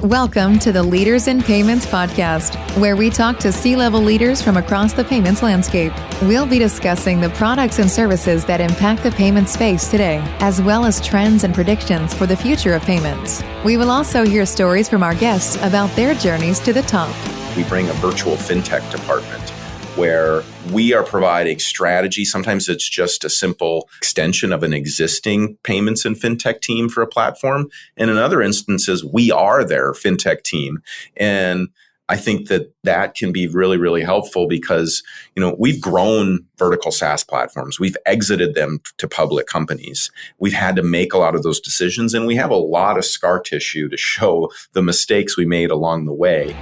Welcome to the Leaders in Payments podcast, where we talk to C-level leaders from across the payments landscape. We'll be discussing the products and services that impact the payment space today, as well as trends and predictions for the future of payments. We will also hear stories from our guests about their journeys to the top. We bring a virtual fintech department where we are providing strategy. Sometimes it's just a simple extension of an existing payments and fintech team for a platform. And in other instances, we are their fintech team. And I think that can be really, really helpful because, we've grown vertical SaaS platforms. We've exited them to public companies. We've had to make a lot of those decisions, and we have a lot of scar tissue to show the mistakes we made along the way.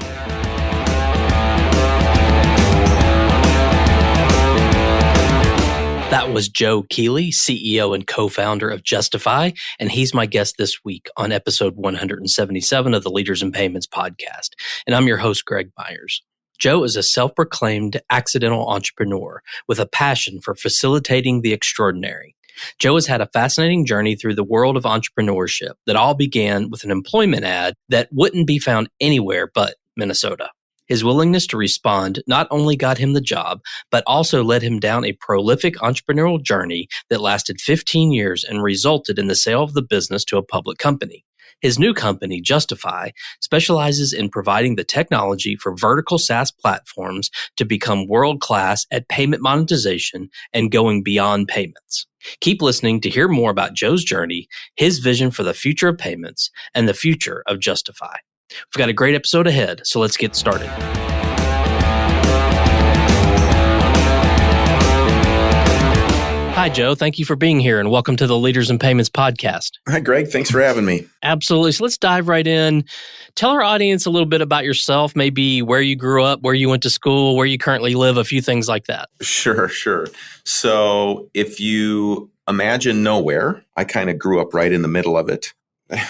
That was Joe Keeley, CEO and co-founder of Justifi, and he's my guest this week on episode 177 of the Leaders in Payments podcast. And I'm your host, Greg Myers. Joe is a self-proclaimed accidental entrepreneur with a passion for facilitating the extraordinary. Joe has had a fascinating journey through the world of entrepreneurship that all began with an employment ad that wouldn't be found anywhere but Minnesota. His willingness to respond not only got him the job, but also led him down a prolific entrepreneurial journey that lasted 15 years and resulted in the sale of the business to a public company. His new company, Justifi, specializes in providing the technology for vertical SaaS platforms to become world-class at payment monetization and going beyond payments. Keep listening to hear more about Joe's journey, his vision for the future of payments, and the future of Justifi. We've got a great episode ahead, so let's get started. Hi, Joe. Thank you for being here, and welcome to the Leaders in Payments podcast. Hi, Greg. Thanks for having me. Absolutely. So let's dive right in. Tell our audience a little bit about yourself, maybe where you grew up, where you went to school, where you currently live, a few things like that. Sure. So if you imagine nowhere, I kind of grew up right in the middle of it.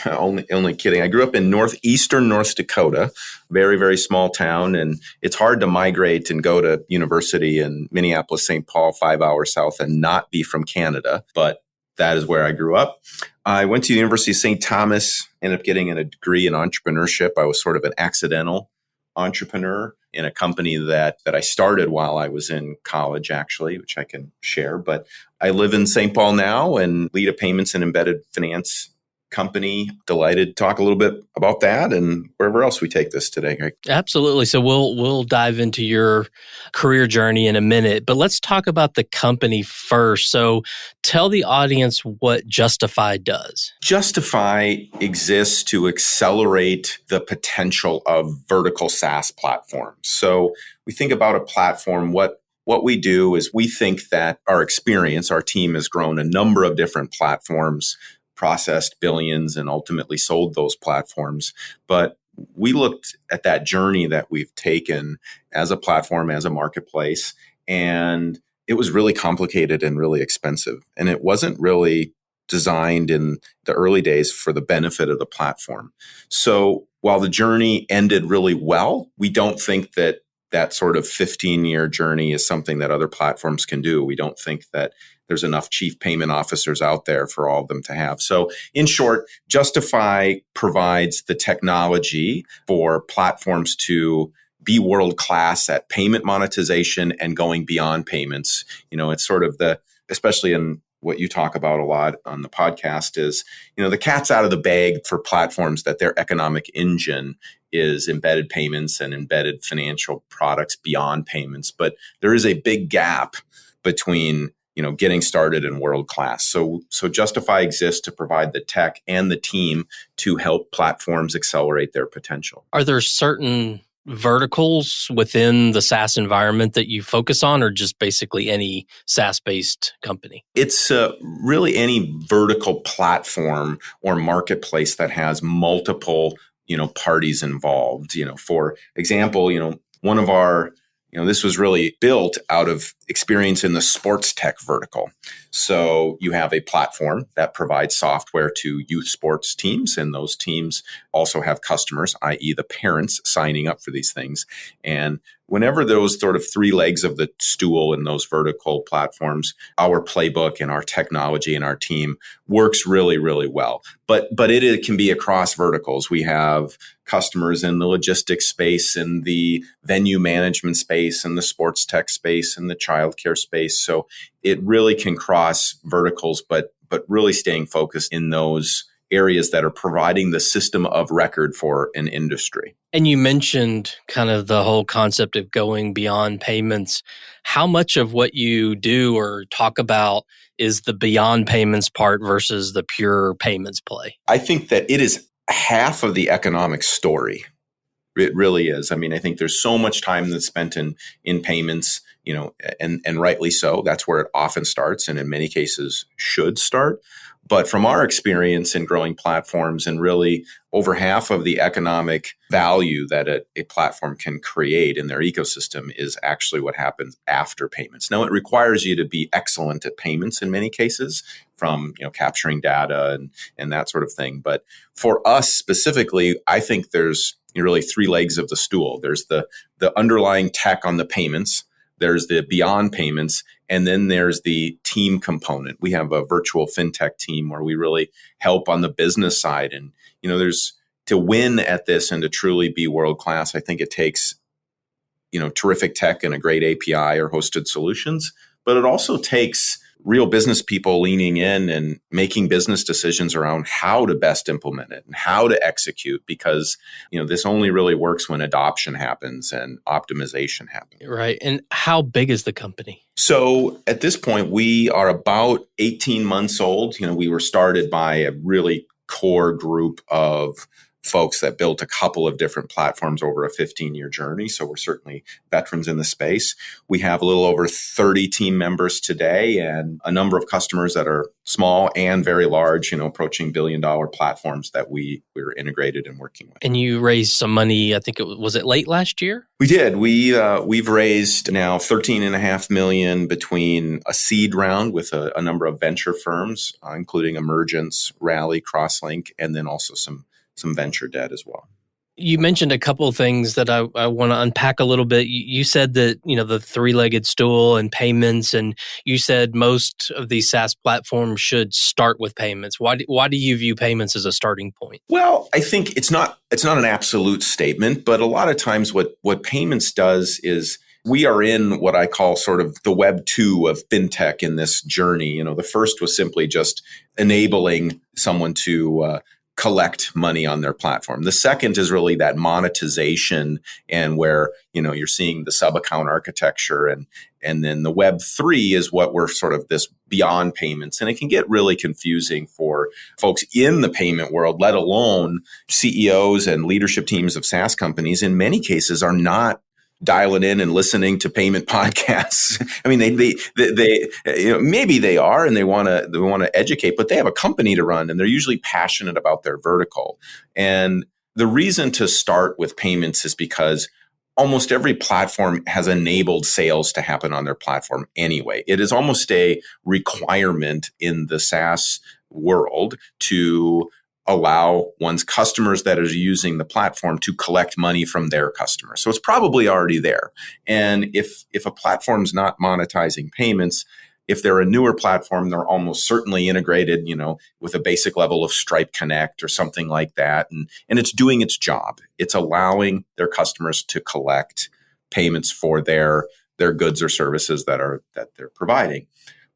Only kidding. I grew up in northeastern North Dakota, very, very small town, and it's hard to migrate and go to university in Minneapolis, St. Paul, 5 hours south, and not be from Canada. But that is where I grew up. I went to the University of St. Thomas, ended up getting a degree in entrepreneurship. I was sort of an accidental entrepreneur in a company that I started while I was in college, actually, which I can share. But I live in St. Paul now and lead a payments and embedded finance company. Delighted to talk a little bit about that and wherever else we take this today, Greg. Absolutely. So we'll dive into your career journey in a minute, but let's talk about the company first. So tell the audience what Justifi does. Justifi exists to accelerate the potential of vertical SaaS platforms. So we think about a platform, what we do is we think that our team has grown a number of different platforms, processed billions, and ultimately sold those platforms. But we looked at that journey that we've taken as a platform, as a marketplace, and it was really complicated and really expensive. And it wasn't really designed in the early days for the benefit of the platform. So while the journey ended really well, we don't think that sort of 15-year journey is something that other platforms can do. We don't think that there's enough chief payment officers out there for all of them to have. So in short, Justifi provides the technology for platforms to be world-class at payment monetization and going beyond payments. It's sort of especially in what you talk about a lot on the podcast is, the cat's out of the bag for platforms that their economic engine is embedded payments and embedded financial products beyond payments. But there is a big gap between getting started in world class. So Justifi exists to provide the tech and the team to help platforms accelerate their potential. Are there certain verticals within the SaaS environment that you focus on, or just basically any SaaS-based company? It's really any vertical platform or marketplace that has multiple, parties involved. For example, one of our this was really built out of experience in the sports tech vertical. So you have a platform that provides software to youth sports teams, and those teams also have customers, i.e. the parents signing up for these things. And whenever those sort of three legs of the stool in those vertical platforms, our playbook and our technology and our team works really, really well. But it can be across verticals. We have customers in the logistics space, in the venue management space, in the sports tech space, in the childcare space. So it really can cross verticals, but really staying focused in those areas that are providing the system of record for an industry. And you mentioned kind of the whole concept of going beyond payments. How much of what you do or talk about is the beyond payments part versus the pure payments play? I think that it is half of the economic story. It really is. I mean, I think there's so much time that's spent in payments, and rightly so. That's where it often starts, and in many cases should start. But from our experience in growing platforms, and really over half of the economic value that a platform can create in their ecosystem is actually what happens after payments. Now, it requires you to be excellent at payments in many cases, from capturing data and that sort of thing. But for us specifically, I think there's really three legs of the stool. There's the underlying tech on the payments. There's the beyond payments, and then there's the team component. We have a virtual fintech team where we really help on the business side. And, there's to win at this and to truly be world-class, I think it takes, terrific tech and a great API or hosted solutions, but it also takes real business people leaning in and making business decisions around how to best implement it and how to execute, because this only really works when adoption happens and optimization happens. Right. And how big is the company? So at this point, we are about 18 months old. We were started by a really core group of folks that built a couple of different platforms over a 15-year journey. So we're certainly veterans in the space. We have a little over 30 team members today and a number of customers that are small and very large, approaching billion-dollar platforms that we're integrated and working with. And you raised some money, I think was it late last year? We did. We've raised now $13.5 million between a seed round with a number of venture firms, including Emergence, Rally, Crosslink, and then also some venture debt as well. You mentioned a couple of things that I want to unpack a little bit. You said that, the three-legged stool and payments, and you said most of these SaaS platforms should start with payments. Why do you view payments as a starting point? Well, I think it's not an absolute statement, but a lot of times what payments does is we are in what I call sort of the Web 2 of fintech in this journey. The first was simply just enabling someone to collect money on their platform. The second is really that monetization, and where you're seeing the sub-account architecture, and then the Web 3 is what we're sort of this beyond payments. And it can get really confusing for folks in the payment world, let alone CEOs and leadership teams of SaaS companies. In many cases, are not dialing in and listening to payment podcasts. I mean, they maybe they are and they want to educate, but they have a company to run and they're usually passionate about their vertical. And the reason to start with payments is because almost every platform has enabled sales to happen on their platform anyway. It is almost a requirement in the SaaS world to allow one's customers that are using the platform to collect money from their customers. So it's probably already there. And if a platform's not monetizing payments, if they're a newer platform, they're almost certainly integrated, with a basic level of Stripe Connect or something like that. And it's doing its job. It's allowing their customers to collect payments for their goods or services that they're providing.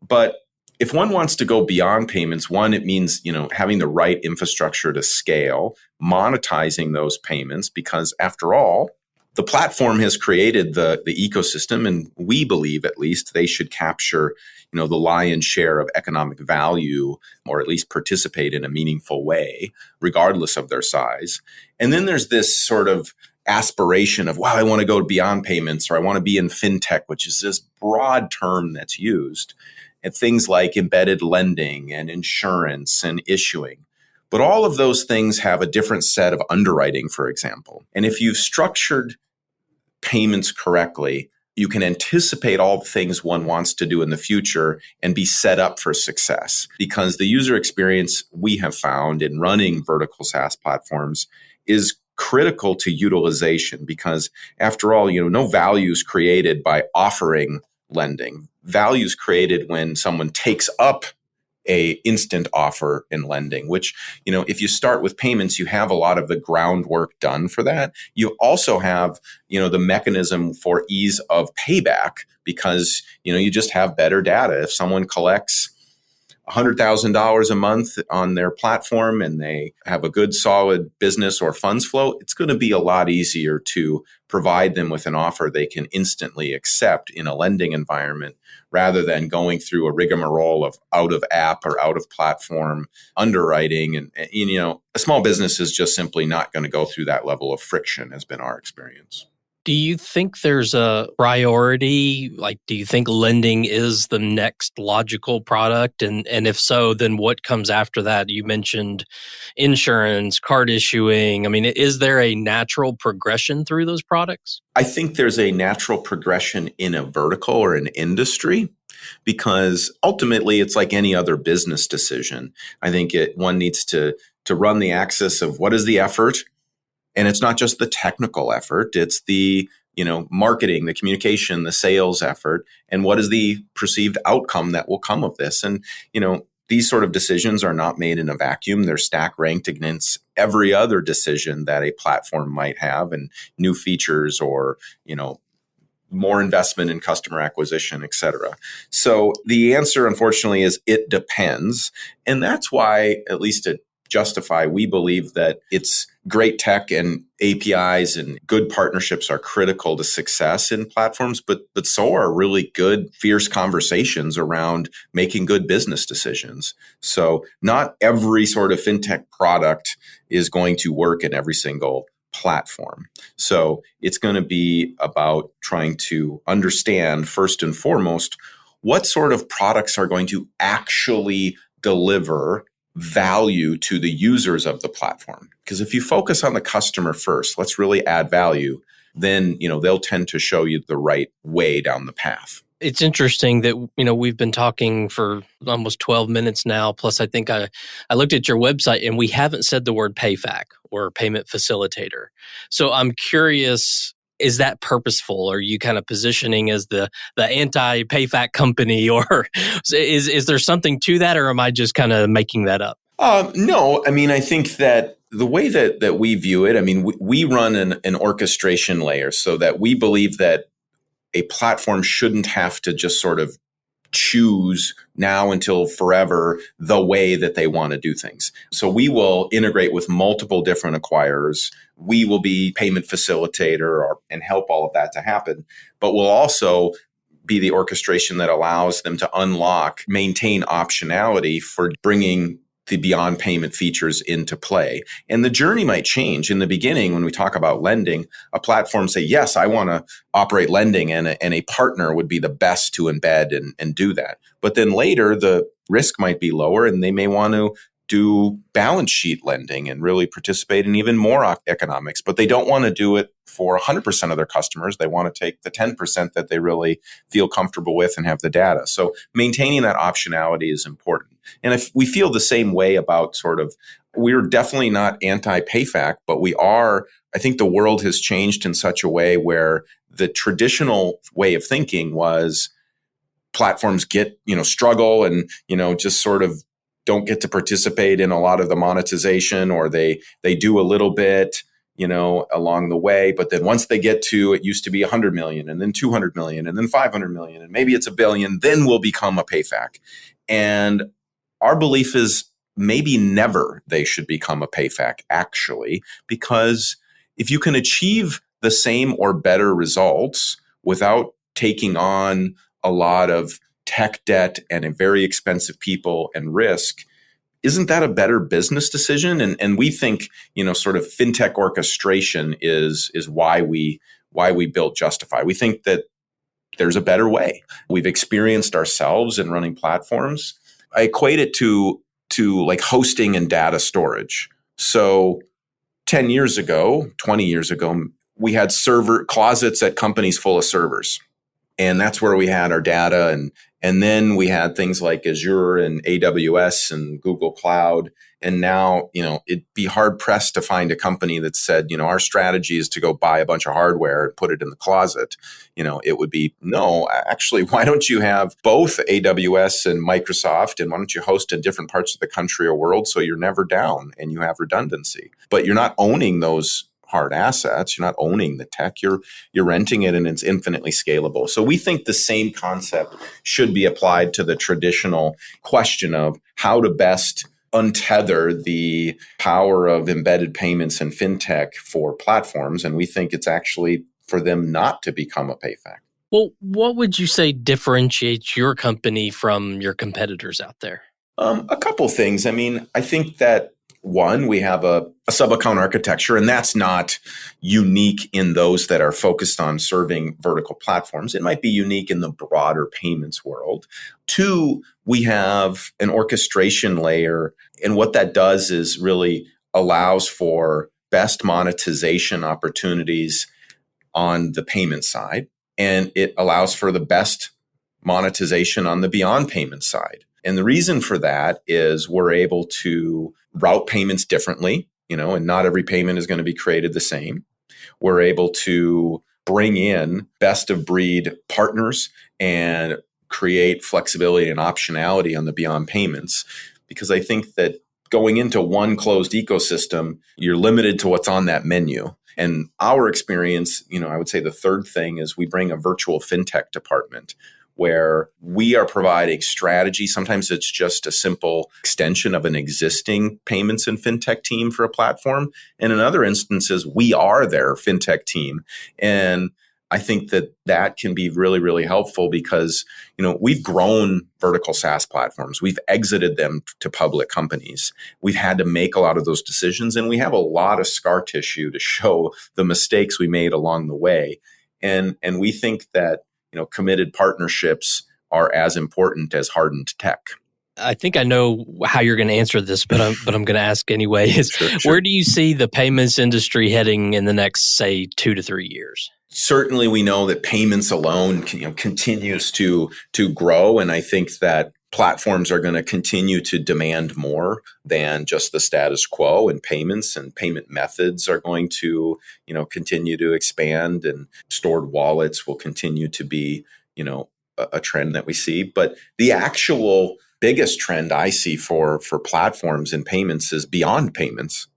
But if one wants to go beyond payments, it means, having the right infrastructure to scale, monetizing those payments, because after all, the platform has created the ecosystem, and we believe at least they should capture, the lion's share of economic value, or at least participate in a meaningful way, regardless of their size. And then there's this sort of aspiration of, wow, I want to go beyond payments, or I want to be in fintech, which is this broad term that's used. And things like embedded lending and insurance and issuing. But all of those things have a different set of underwriting, for example. And if you've structured payments correctly, you can anticipate all the things one wants to do in the future and be set up for success. Because the user experience we have found in running vertical SaaS platforms is critical to utilization, because after all, no value is created by offering lending. Value is created when someone takes up a instant offer in lending, which, if you start with payments, you have a lot of the groundwork done for that. You also have, the mechanism for ease of payback, because, you just have better data. If someone collects $100,000 a month on their platform and they have a good solid business or funds flow, it's going to be a lot easier to provide them with an offer they can instantly accept in a lending environment, rather than going through a rigmarole of out of app or out of platform underwriting. And a small business is just simply not going to go through that level of friction, has been our experience. Do you think there's a priority? Like, do you think lending is the next logical product? And if so, then what comes after that? You mentioned insurance, card issuing. I mean, is there a natural progression through those products? I think there's a natural progression in a vertical or an industry, because ultimately it's like any other business decision. I think one needs to run the axis of what is the effort. And it's not just the technical effort, it's the, marketing, the communication, the sales effort, and what is the perceived outcome that will come of this. And, these sort of decisions are not made in a vacuum. They're stack ranked against every other decision that a platform might have, and new features or, more investment in customer acquisition, et cetera. So the answer, unfortunately, is it depends. And that's why, at least at Justifi, we believe that it's great tech and APIs and good partnerships are critical to success in platforms, but so are really good, fierce conversations around making good business decisions. So not every sort of fintech product is going to work in every single platform. So it's going to be about trying to understand, first and foremost, what sort of products are going to actually deliver value to the users of the platform. Because if you focus on the customer first, let's really add value, then, they'll tend to show you the right way down the path. It's interesting that, we've been talking for almost 12 minutes now. Plus, I think I looked at your website and we haven't said the word payfac or payment facilitator. So I'm curious, is that purposeful? Are you kind of positioning as the anti-payfac company, or is there something to that, or am I just kind of making that up? No, I mean, I think that the way that we view it, I mean, we run an orchestration layer, so that we believe that a platform shouldn't have to just sort of choose now until forever the way that they want to do things. So we will integrate with multiple different acquirers. We will be payment facilitator and help all of that to happen. But we'll also be the orchestration that allows them to unlock, maintain optionality for bringing the beyond payment features into play. And the journey might change. In the beginning, when we talk about lending, a platform say, yes, I want to operate lending, and a partner would be the best to embed and do that. But then later, the risk might be lower and they may want to do balance sheet lending and really participate in even more economics. But they don't want to do it for 100% of their customers. They want to take the 10% that they really feel comfortable with and have the data. So maintaining that optionality is important. And if we feel the same way about we're definitely not anti-payfac, but we are, I think the world has changed in such a way where the traditional way of thinking was platforms struggle and, just sort of don't get to participate in a lot of the monetization, or they do a little bit, along the way. But then once they get to, it used to be 100 million and then 200 million and then 500 million and maybe it's $1 billion, then we'll become a payfac. And our belief is maybe never they should become a payfac, actually, because if you can achieve the same or better results without taking on a lot of tech debt and a very expensive people and risk, isn't that a better business decision? And we think, sort of fintech orchestration is why we built Justifi. We think that there's a better way. We've experienced ourselves in running platforms. I equate it to like hosting and data storage. So 10 years ago, 20 years ago, we had server closets at companies full of servers. And that's where we had our data. And then we had things like Azure and AWS and Google Cloud. And now, it'd be hard pressed to find a company that said, our strategy is to go buy a bunch of hardware and put it in the closet. It would be, no, actually, why don't you have both AWS and Microsoft? And why don't you host in different parts of the country or world so you're never down and you have redundancy? But you're not owning those hard assets. You're not owning the tech. You're renting it, and it's infinitely scalable. So we think the same concept should be applied to the traditional question of how to best untether the power of embedded payments and fintech for platforms. And we think it's actually for them not to become a payfac. Well, what would you say differentiates your company from your competitors out there? A couple things. I think that one, we have a sub-account architecture, and that's not unique in those that are focused on serving vertical platforms. It might be unique in the broader payments world. Two, we have an orchestration layer, and what that does is really allows for best monetization opportunities on the payment side, and it allows for the best monetization on the beyond payment side. And the reason for that is we're able to route payments differently, and not every payment is going to be created the same. We're able to bring in best of breed partners and create flexibility and optionality on the beyond payments, because I think that going into one closed ecosystem, you're limited to what's on that menu. And our experience, I would say the third thing is we bring a virtual fintech department where we are providing strategy. Sometimes it's just a simple extension of an existing payments and fintech team for a platform. And in other instances, we are their fintech team. And I think that can be really, really helpful because, we've grown vertical SaaS platforms. We've exited them to public companies. We've had to make a lot of those decisions, and we have a lot of scar tissue to show the mistakes we made along the way. And we think that committed partnerships are as important as hardened tech. I think I know how you're going to answer this, but I'm going to ask anyway. Sure. Where do you see the payments industry heading in the next, say, 2 to 3 years? Certainly, we know that payments alone continues to grow, and I think that platforms are going to continue to demand more than just the status quo, and payments and payment methods are going to, continue to expand, and stored wallets will continue to be, a trend that we see. But the actual biggest trend I see for platforms and payments is beyond payments.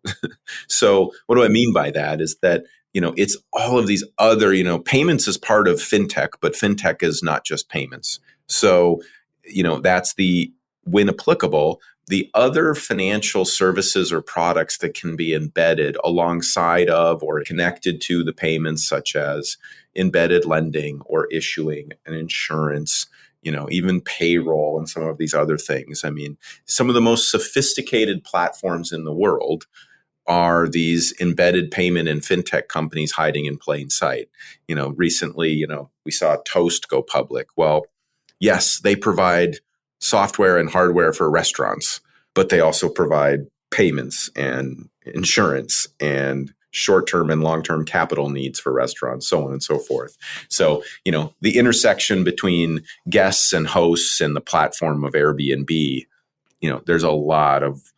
So what do I mean by that is that, it's all of these other, payments is part of fintech, but fintech is not just payments. So that's when applicable, the other financial services or products that can be embedded alongside of or connected to the payments, such as embedded lending or issuing and insurance, even payroll and some of these other things. Some of the most sophisticated platforms in the world are these embedded payment and fintech companies hiding in plain sight. Recently, we saw Toast go public. Well, yes, they provide software and hardware for restaurants, but they also provide payments and insurance and short-term and long-term capital needs for restaurants, so on and so forth. So, the intersection between guests and hosts and the platform of Airbnb, there's a lot of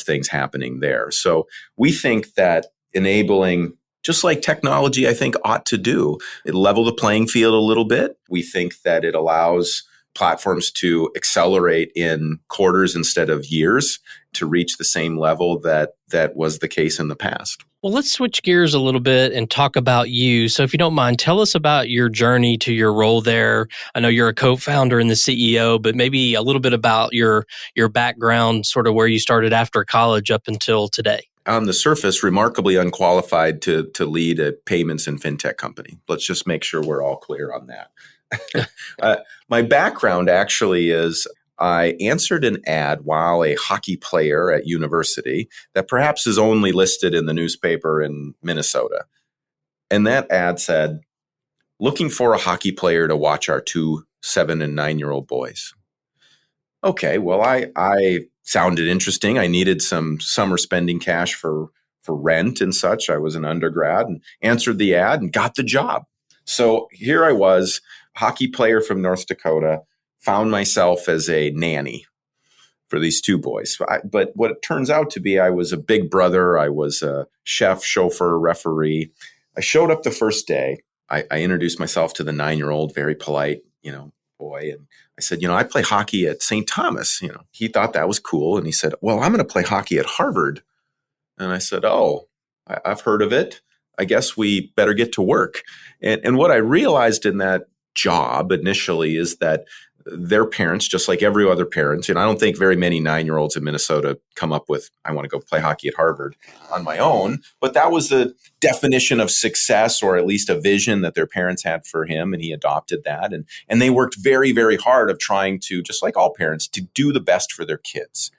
things happening there. So we think that enabling, just like technology, I think ought to do, it level the playing field a little bit. We think that it allows platforms to accelerate in quarters instead of years to reach the same level that was the case in the past. Well, let's switch gears a little bit and talk about you. So if you don't mind, tell us about your journey to your role there. I know you're a co-founder and the CEO, but maybe a little bit about your background, sort of where you started after college up until today. On the surface, remarkably unqualified to lead a payments and fintech company. Let's just make sure we're all clear on that. My background actually is I answered an ad while a hockey player at university that perhaps is only listed in the newspaper in Minnesota. And that ad said, looking for a hockey player to watch our 2 7 and 9-year-old boys. Okay, well, I sounded interesting. I needed some summer spending cash for rent and such. I was an undergrad and answered the ad and got the job. So here I was hockey player from North Dakota, found myself as a nanny for these two boys. But what it turns out to be, I was a big brother. I was a chef, chauffeur, referee. I showed up the first day. I introduced myself to the 9-year-old, very polite, boy. And I said, I play hockey at St. Thomas. He thought that was cool. And he said, well, I'm going to play hockey at Harvard. And I said, oh, I've heard of it. I guess we better get to work. And what I realized in that job initially is that their parents, just like every other parent, and I don't think very many 9-year-olds in Minnesota come up with, I want to go play hockey at Harvard on my own. But that was the definition of success, or at least a vision that their parents had for him. And he adopted that. And they worked very, very hard of trying to, just like all parents, to do the best for their kids.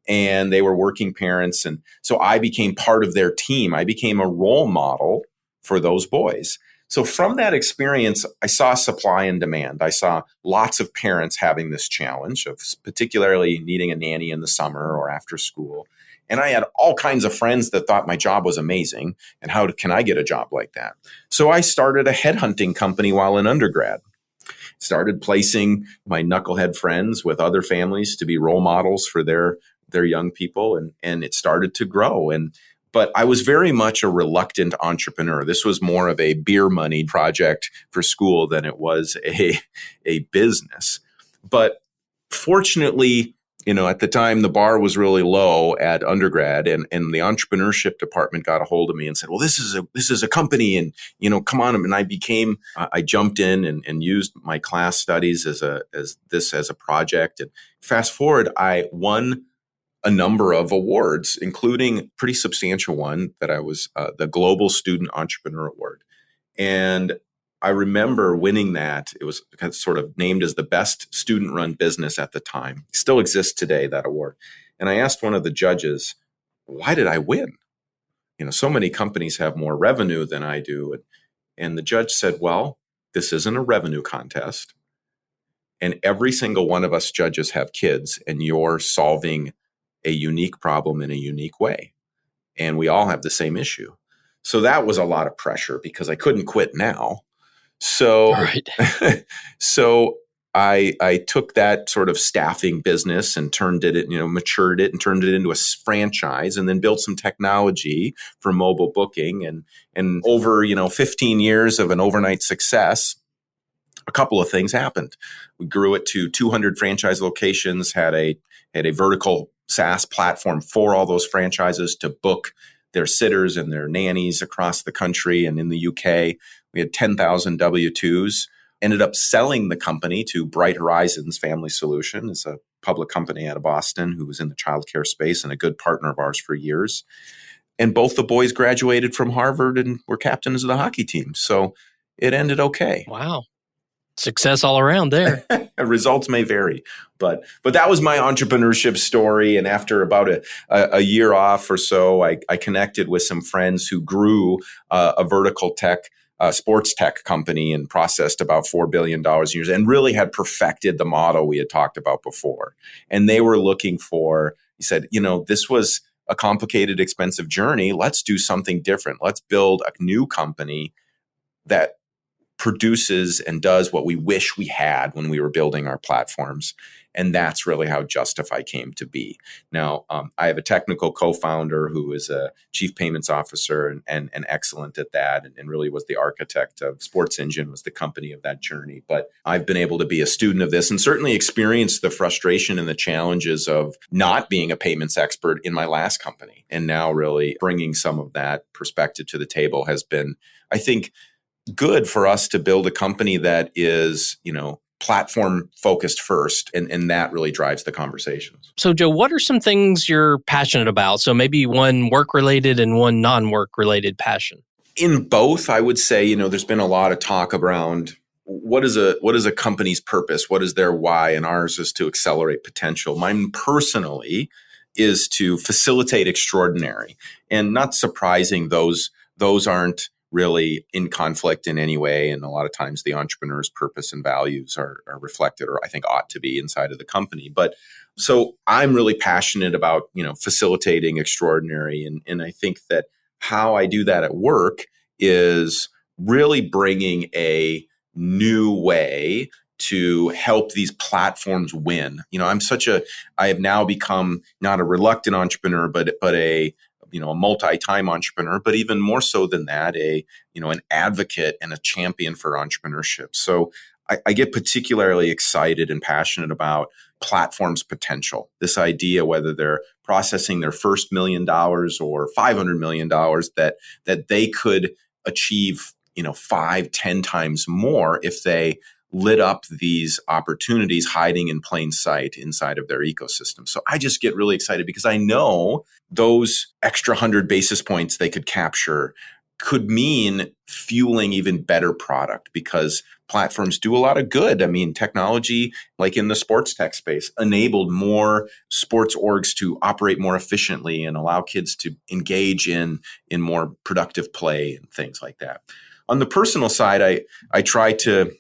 And they were working parents. And so I became part of their team. I became a role model for those boys. So from that experience, I saw supply and demand. I saw lots of parents having this challenge of particularly needing a nanny in the summer or after school. And I had all kinds of friends that thought my job was amazing. And how can I get a job like that? So I started a headhunting company while in undergrad. Started placing my knucklehead friends with other families to be role models for their young people. And it started to grow. But I was very much a reluctant entrepreneur. This was more of a beer money project for school than it was a business. But fortunately, at the time, the bar was really low at undergrad, and the entrepreneurship department got a hold of me and said, well, this is a company, and, come on. And I jumped in and used my class studies as a project. And fast forward, I won a number of awards, including a pretty substantial one that I was the Global Student Entrepreneur Award. And I remember winning that. It was sort of named as the best student-run business at the time. It still exists today, that award. And I asked one of the judges, why did I win? So many companies have more revenue than I do. And the judge said, well, this isn't a revenue contest. And every single one of us judges have kids, and you're solving a unique problem in a unique way. And we all have the same issue. So that was a lot of pressure because I couldn't quit now. So, right. So I took that sort of staffing business and matured it and turned it into a franchise, and then built some technology for mobile booking. And over, 15 years of an overnight success, a couple of things happened. We grew it to 200 franchise locations, had a vertical SaaS platform for all those franchises to book their sitters and their nannies across the country. And in the UK, we had 10,000 W-2s. Ended up selling the company to Bright Horizons Family Solution. It's a public company out of Boston who was in the childcare space and a good partner of ours for years. And both the boys graduated from Harvard and were captains of the hockey team. So it ended okay. Wow. Success all around there. Results may vary, but that was my entrepreneurship story. And after about a year off or so, I connected with some friends who grew a vertical tech, sports tech company, and processed about $4 billion a year, and really had perfected the model we had talked about before. And they were looking for, he said, this was a complicated, expensive journey. Let's do something different. Let's build a new company that produces and does what we wish we had when we were building our platforms. And that's really how Justifi came to be. Now, I have a technical co-founder who is a chief payments officer and excellent at that, and really was the architect of Sports Engine, was the company of that journey. But I've been able to be a student of this and certainly experienced the frustration and the challenges of not being a payments expert in my last company. And now really bringing some of that perspective to the table has been, I think, good for us to build a company that is, platform focused first. And that really drives the conversations. So, Joe, what are some things you're passionate about? So maybe one work related and one non-work related passion. In both, I would say, there's been a lot of talk around what is a company's purpose? What is their why? And ours is to accelerate potential. Mine personally is to facilitate extraordinary. And not surprising, those aren't really in conflict in any way. And a lot of times the entrepreneur's purpose and values are reflected, or I think ought to be, inside of the company. But so I'm really passionate about, facilitating extraordinary. And I think that how I do that at work is really bringing a new way to help these platforms win. I have now become not a reluctant entrepreneur, but a a multi-time entrepreneur, but even more so than that, an advocate and a champion for entrepreneurship. So I get particularly excited and passionate about platforms' potential. This idea, whether they're processing their first $1 million or $500 million, that they could achieve 5-10 times more if they lit up these opportunities hiding in plain sight inside of their ecosystem. So I just get really excited because I know those extra 100 basis points they could capture could mean fueling even better product, because platforms do a lot of good. I mean, technology, like in the sports tech space, enabled more sports orgs to operate more efficiently and allow kids to engage in more productive play and things like that. On the personal side, I try to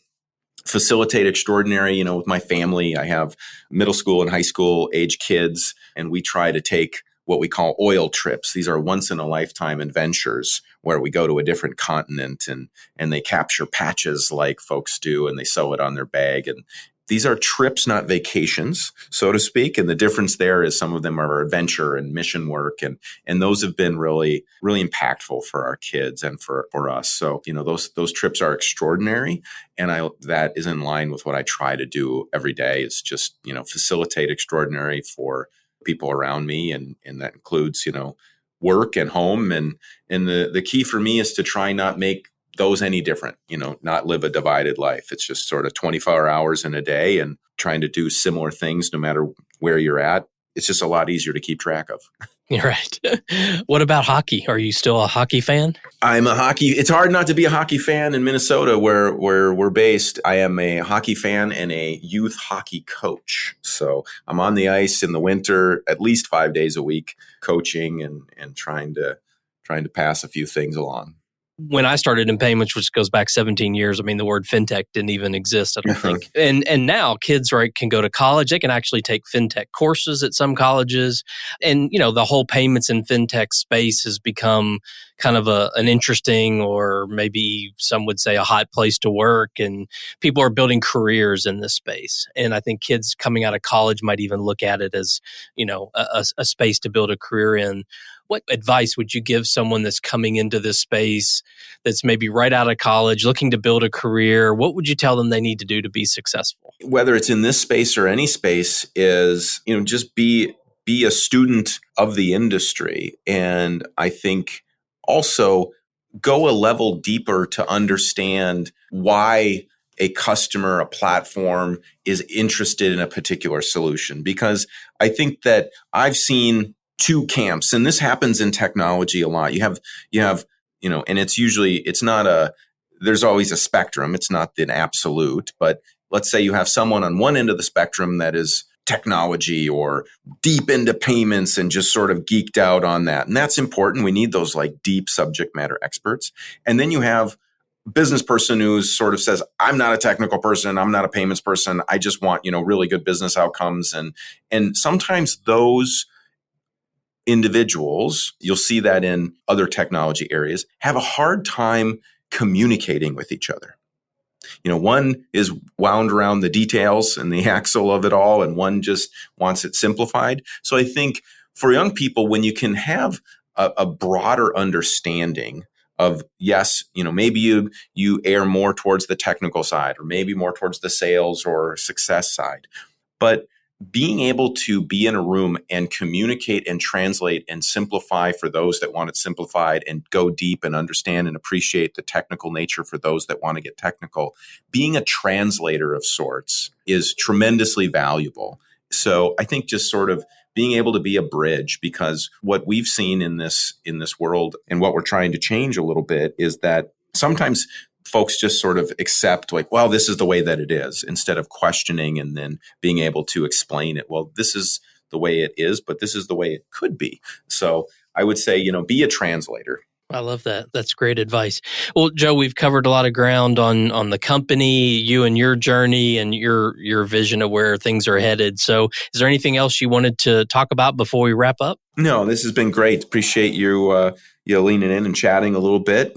facilitate extraordinary, with my family. I have middle school and high school age kids, and we try to take what we call oil trips. These are once in a lifetime adventures where we go to a different continent and they capture patches like folks do, and they sew it on their bag. And these are trips, not vacations, so to speak. And the difference there is some of them are adventure and mission work. And those have been really, really impactful for our kids and for us. So, those trips are extraordinary. And that is in line with what I try to do every day, is just, facilitate extraordinary for people around me. And that includes, work and home. And the key for me is to try not make those any different, not live a divided life. It's just sort of 24 hours in a day and trying to do similar things no matter where you're at. It's just a lot easier to keep track of. You're right. What about hockey? Are you still a hockey fan? It's hard not to be a hockey fan in Minnesota where we're based. I am a hockey fan and a youth hockey coach. So I'm on the ice in the winter, at least 5 days a week, coaching and trying to pass a few things along. When I started in payments, which goes back 17 years, the word fintech didn't even exist, I don't think. And now kids can go to college. They can actually take fintech courses at some colleges. And, the whole payments and fintech space has become kind of an interesting, or maybe some would say a hot place to work. And people are building careers in this space. And I think kids coming out of college might even look at it as, a space to build a career in. What advice would you give someone that's coming into this space, that's maybe right out of college, looking to build a career? What would you tell them they need to do to be successful? Whether it's in this space or any space, is, just be a student of the industry. And I think also go a level deeper to understand why a customer, a platform is interested in a particular solution. Because I think that I've seen two camps, and this happens in technology a lot. You have, and there's always a spectrum. It's not an absolute, but let's say you have someone on one end of the spectrum that is technology or deep into payments and just sort of geeked out on that. And that's important. We need those like deep subject matter experts. And then you have a business person who sort of says, I'm not a technical person. I'm not a payments person. I just want, really good business outcomes. And sometimes those individuals, you'll see that in other technology areas, have a hard time communicating with each other. One is wound around the details and the axle of it all, and one just wants it simplified. So I think for young people, when you can have a broader understanding of, yes, maybe you err more towards the technical side, or maybe more towards the sales or success side, but being able to be in a room and communicate and translate and simplify for those that want it simplified, and go deep and understand and appreciate the technical nature for those that want to get technical, being a translator of sorts is tremendously valuable. So I think just sort of being able to be a bridge, because what we've seen in this world and what we're trying to change a little bit is that sometimes folks just sort of accept, like, well, this is the way that it is, instead of questioning and then being able to explain it. Well, this is the way it is, but this is the way it could be. So I would say, be a translator. I love that. That's great advice. Well, Joe, we've covered a lot of ground on the company, you and your journey and your vision of where things are headed. So is there anything else you wanted to talk about before we wrap up? No, this has been great. Appreciate you leaning in and chatting a little bit.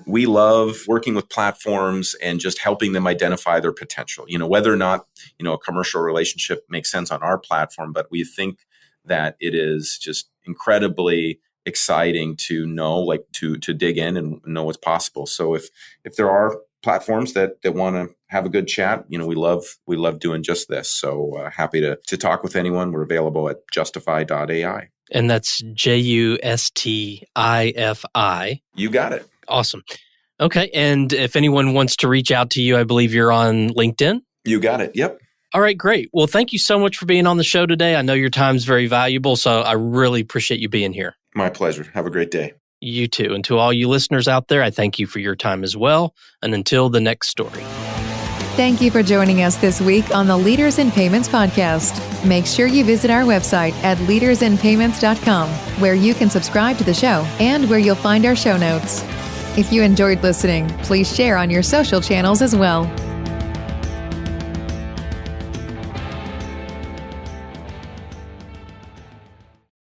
We love working with platforms and just helping them identify their potential. Whether or not, a commercial relationship makes sense on our platform, but we think that it is just incredibly exciting to know, like to dig in and know what's possible. So if there are platforms that want to have a good chat, we love doing just this. So happy to talk with anyone. We're available at justifi.ai. And that's Justifi. You got it. Awesome. Okay. And if anyone wants to reach out to you, I believe you're on LinkedIn. You got it. Yep. All right, great. Well, thank you so much for being on the show today. I know your time is very valuable, so I really appreciate you being here. My pleasure. Have a great day. You too. And to all you listeners out there, I thank you for your time as well. And until the next story. Thank you for joining us this week on the Leaders in Payments podcast. Make sure you visit our website at leadersinpayments.com, where you can subscribe to the show and where you'll find our show notes. If you enjoyed listening, please share on your social channels as well.